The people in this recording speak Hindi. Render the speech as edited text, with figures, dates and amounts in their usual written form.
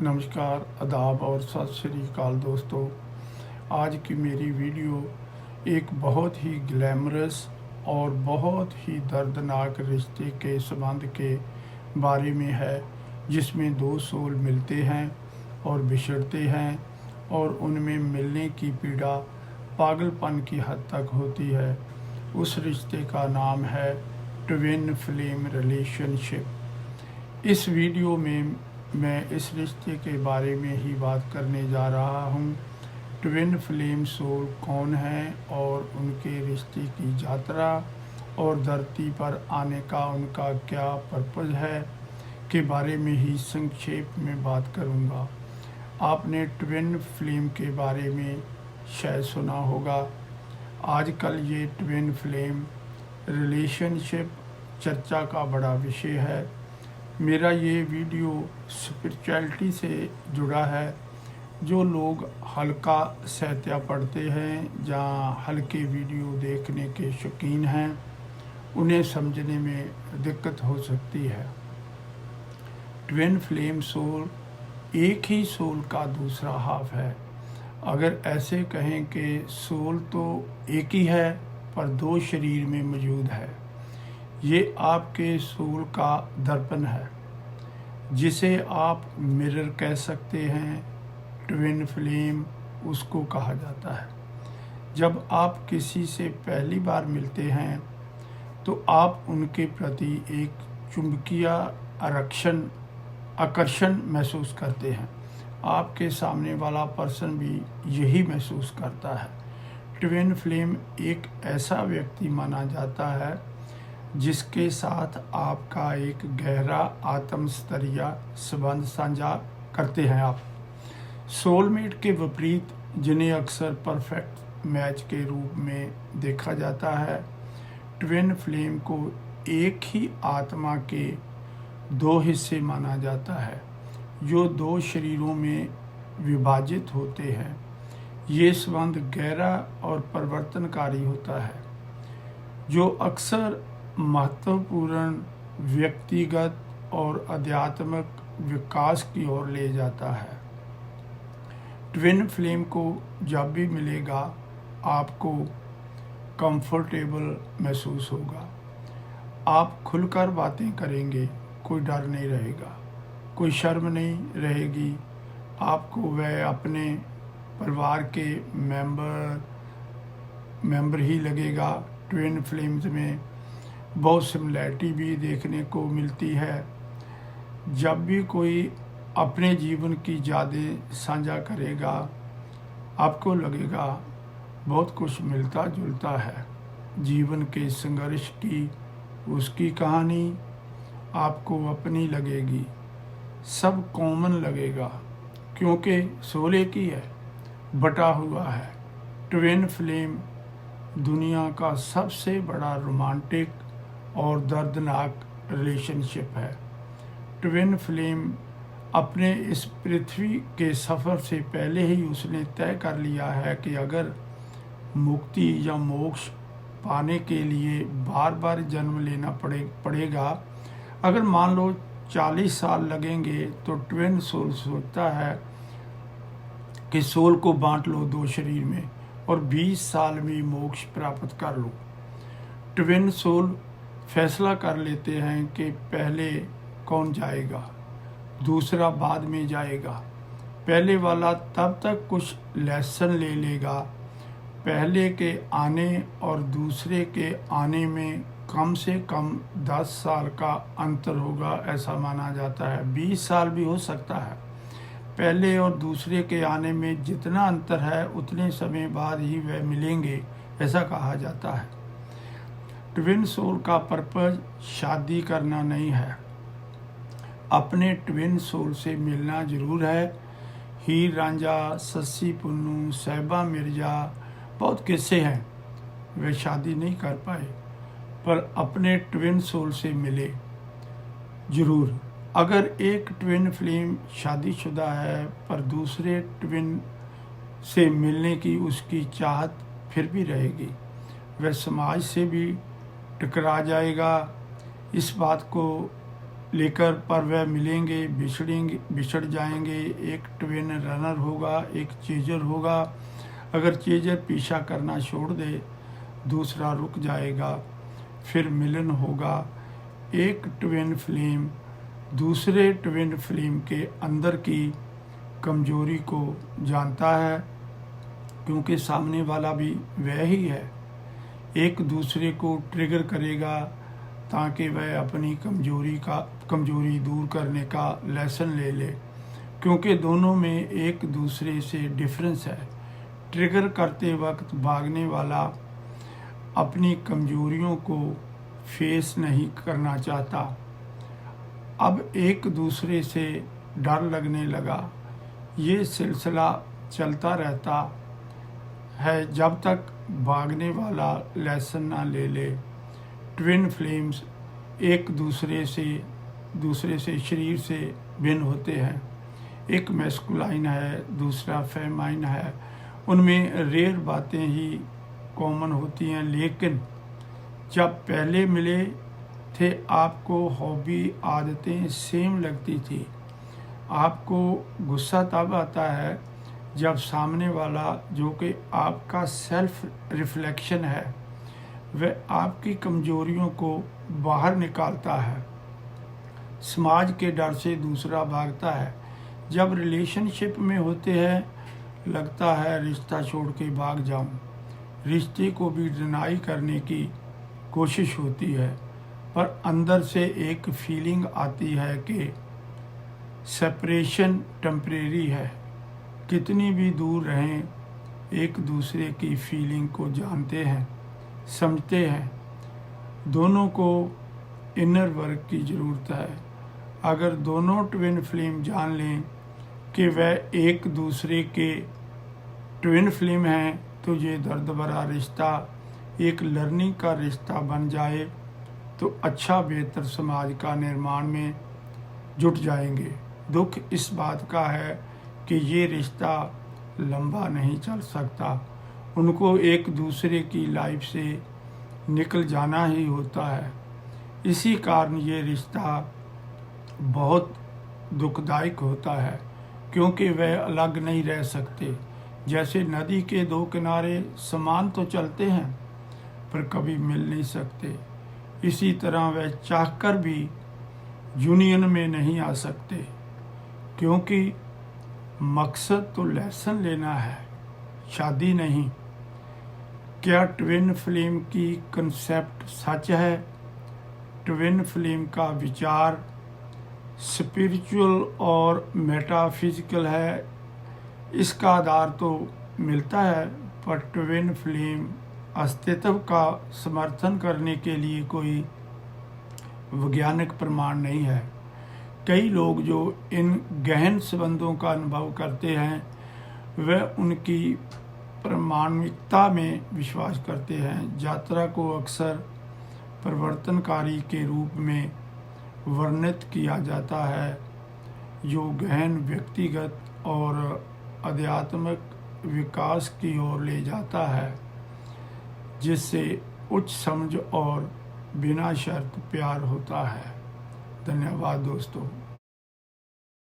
नमस्कार, आदाब और सत श्री अकाल दोस्तों। आज की मेरी वीडियो एक बहुत ही ग्लैमरस और बहुत ही दर्दनाक रिश्ते के संबंध के बारे में है, जिसमें दो सोल मिलते हैं और बिछड़ते हैं और उनमें मिलने की पीड़ा पागलपन की हद तक होती है। उस रिश्ते का नाम है ट्विन फ्लेम रिलेशनशिप। इस वीडियो में मैं इस रिश्ते के बारे में ही बात करने जा रहा हूँ। ट्विन फ्लेम सोल कौन है और उनके रिश्ते की यात्रा और धरती पर आने का उनका क्या पर्पज़ है के बारे में ही संक्षेप में बात करूँगा। आपने ट्विन फ्लेम के बारे में शायद सुना होगा। आजकल ये ट्विन फ्लेम रिलेशनशिप चर्चा का बड़ा विषय है। मेरा ये वीडियो स्पिरिचुअलिटी से जुड़ा है। जो लोग हल्का साहित्य पढ़ते हैं या हल्के वीडियो देखने के शौकीन हैं, उन्हें समझने में दिक्कत हो सकती है। ट्विन फ्लेम सोल एक ही सोल का दूसरा हाफ है। अगर ऐसे कहें कि सोल तो एक ही है पर दो शरीर में मौजूद है। ये आपके सोल का दर्पण है, जिसे आप मिरर कह सकते हैं। ट्विन फ्लेम उसको कहा जाता है। जब आप किसी से पहली बार मिलते हैं तो आप उनके प्रति एक चुंबकीय आकर्षण महसूस करते हैं। आपके सामने वाला पर्सन भी यही महसूस करता है। ट्विन फ्लेम एक ऐसा व्यक्ति माना जाता है जिसके साथ आपका एक गहरा आत्म स्तरीय संबंध साझा करते हैं आप। सोलमेट के विपरीत, जिन्हें अक्सर परफेक्ट मैच के रूप में देखा जाता है, ट्विन फ्लेम को एक ही आत्मा के दो हिस्से माना जाता है जो दो शरीरों में विभाजित होते हैं। ये संबंध गहरा और परिवर्तनकारी होता है, जो अक्सर महत्वपूर्ण व्यक्तिगत और आध्यात्मिक विकास की ओर ले जाता है। ट्विन फ्लेम को जब भी मिलेगा, आपको कंफर्टेबल महसूस होगा। आप खुलकर बातें करेंगे, कोई डर नहीं रहेगा, कोई शर्म नहीं रहेगी। आपको वह अपने परिवार के मेंबर ही लगेगा। ट्विन फ्लेम्स में बहुत सिमिलैरिटी भी देखने को मिलती है। जब भी कोई अपने जीवन की यादें साझा करेगा, आपको लगेगा बहुत कुछ मिलता जुलता है। जीवन के संघर्ष की उसकी कहानी आपको अपनी लगेगी। सब कॉमन लगेगा क्योंकि सोल एक ही है, बटा हुआ है। ट्विन फ्लेम दुनिया का सबसे बड़ा रोमांटिक और दर्दनाक रिलेशनशिप है। ट्विन फ्लेम अपने इस पृथ्वी के सफ़र से पहले ही उसने तय कर लिया है कि अगर मुक्ति या मोक्ष पाने के लिए बार बार जन्म लेना पड़ेगा, अगर मान लो 40 साल लगेंगे, तो ट्विन सोल सोचता है कि सोल को बांट लो दो शरीर में और 20 साल में मोक्ष प्राप्त कर लो। ट्विन सोल फैसला कर लेते हैं कि पहले कौन जाएगा, दूसरा बाद में जाएगा। पहले वाला तब तक कुछ लेसन ले लेगा। पहले के आने और दूसरे के आने में कम से कम 10 साल का अंतर होगा, ऐसा माना जाता है। 20 साल भी हो सकता है। पहले और दूसरे के आने में जितना अंतर है, उतने समय बाद ही वह मिलेंगे, ऐसा कहा जाता है। ट्विन सोल का पर्पज शादी करना नहीं है, अपने ट्विन सोल से मिलना जरूर है। हीर रांझा, सस्सी पुन्नू, साहिबा मिर्जा, बहुत किस्से हैं। वे शादी नहीं कर पाए पर अपने ट्विन सोल से मिले जरूर। अगर एक ट्विन फ्लेम शादीशुदा है पर दूसरे ट्विन से मिलने की उसकी चाहत फिर भी रहेगी, वह समाज से भी टकरा जाएगा। इस बात को लेकर, पर वह मिलेंगे, बिछड़ जाएंगे। एक ट्विन रनर होगा, एक चेजर होगा। अगर चेजर पीछा करना छोड़ दे, दूसरा रुक जाएगा, फिर मिलन होगा। एक ट्विन फ्लेम दूसरे ट्विन फ्लेम के अंदर की कमजोरी को जानता है, क्योंकि सामने वाला भी वह ही है। एक दूसरे को ट्रिगर करेगा ताकि वह अपनी कमजोरी दूर करने का लेसन ले ले, क्योंकि दोनों में एक दूसरे से डिफरेंस है। ट्रिगर करते वक्त भागने वाला अपनी कमजोरियों को फेस नहीं करना चाहता। अब एक दूसरे से डर लगने लगा। ये सिलसिला चलता रहता है जब तक भागने वाला लेसन ना ले ले। ट्विन फ्लेम्स एक दूसरे से शरीर से भिन्न होते हैं। एक मैस्कुलाइन है, दूसरा फेमाइन है। उनमें रेयर बातें ही कॉमन होती हैं, लेकिन जब पहले मिले थे आपको हॉबी, आदतें सेम लगती थी। आपको गुस्सा तब आता है जब सामने वाला, जो कि आपका सेल्फ रिफ्लेक्शन है, वह आपकी कमजोरियों को बाहर निकालता है। समाज के डर से दूसरा भागता है। जब रिलेशनशिप में होते हैं, लगता है रिश्ता छोड़ के भाग जाऊं। रिश्ते को भी डिनाई करने की कोशिश होती है, पर अंदर से एक फीलिंग आती है कि सेपरेशन टेम्परेरी है। कितनी भी दूर रहें, एक दूसरे की फीलिंग को जानते हैं, समझते हैं। दोनों को इनर वर्क की ज़रूरत है। अगर दोनों ट्विन फ्लेम जान लें कि वह एक दूसरे के ट्विन फ्लेम हैं, तो ये दर्द भरा रिश्ता एक लर्निंग का रिश्ता बन जाए तो अच्छा बेहतर समाज का निर्माण में जुट जाएंगे। दुख इस बात का है कि ये रिश्ता लंबा नहीं चल सकता। उनको एक दूसरे की लाइफ से निकल जाना ही होता है। इसी कारण ये रिश्ता बहुत दुखदायक होता है, क्योंकि वह अलग नहीं रह सकते। जैसे नदी के दो किनारे समान तो चलते हैं, पर कभी मिल नहीं सकते। इसी तरह वह चाहकर भी यूनियन में नहीं आ सकते, क्योंकि मकसद तो लेसन लेना है, शादी नहीं। क्या ट्विन फ्लेम की कंसेप्ट सच है? ट्विन फ्लेम का विचार स्पिरिचुअल और मेटाफिजिकल है। इसका आधार तो मिलता है, पर ट्विन फ्लेम अस्तित्व का समर्थन करने के लिए कोई वैज्ञानिक प्रमाण नहीं है। कई लोग जो इन गहन संबंधों का अनुभव करते हैं, वह उनकी प्रामाणिकता में विश्वास करते हैं। यात्रा को अक्सर परिवर्तनकारी के रूप में वर्णित किया जाता है, जो गहन व्यक्तिगत और आध्यात्मिक विकास की ओर ले जाता है, जिससे उच्च समझ और बिना शर्त प्यार होता है। धन्यवाद दोस्तों।